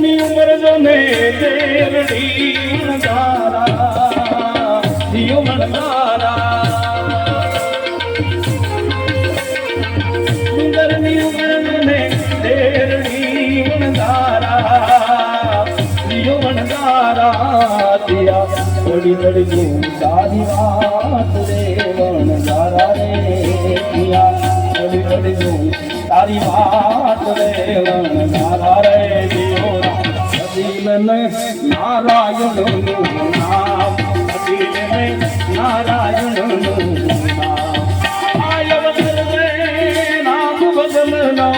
ની ઉંમર જો ને દેરડી વણઝારા દિયો વણઝારા સુંદરની ઉંમર જો ને દેરડી વણઝારા દિયો વણઝારા દિયા થોડી થોડી તારી વાત રે વણઝારા રે દિયા થોડી થોડી તારી વાત રે વણઝારા રે દિયો અદિલને નારાયણનું નામ અદિલને નારાયણનું નામ આય વદને નામ ભજનનો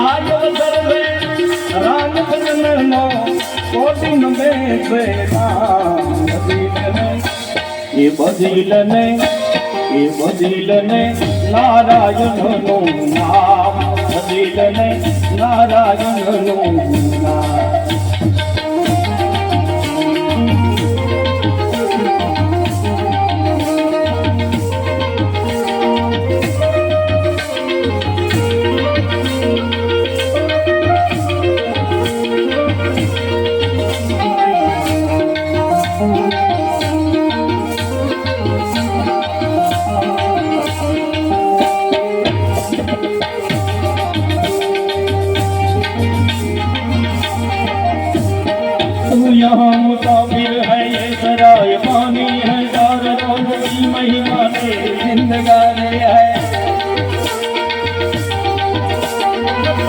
આય વદને રામ ભજનનો કોટિન બેસે નામ અદિલને એ બદિલને નારાયણનું નામ અદિલને નારાયણનું નામ यहाँ मुसाफिर है ये सराय पानी है चार रोज की महिमा से जिंदगानी है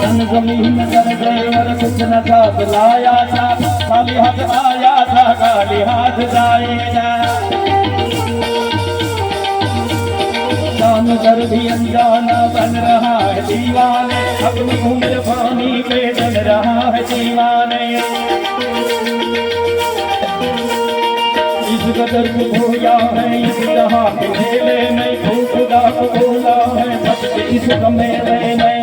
तन जमीन कर गए और कुछ न साथ लाया था खाली हाथ आया था खाली हाथ जाएगा जान कर भी अनजाना बन रहा है दीवाने अपनी उम्र पानी पे चल रहा है दीवाने इस कदर को खोया है इस जहाँ के मेले में खुदा को बोला है बस इस मेले में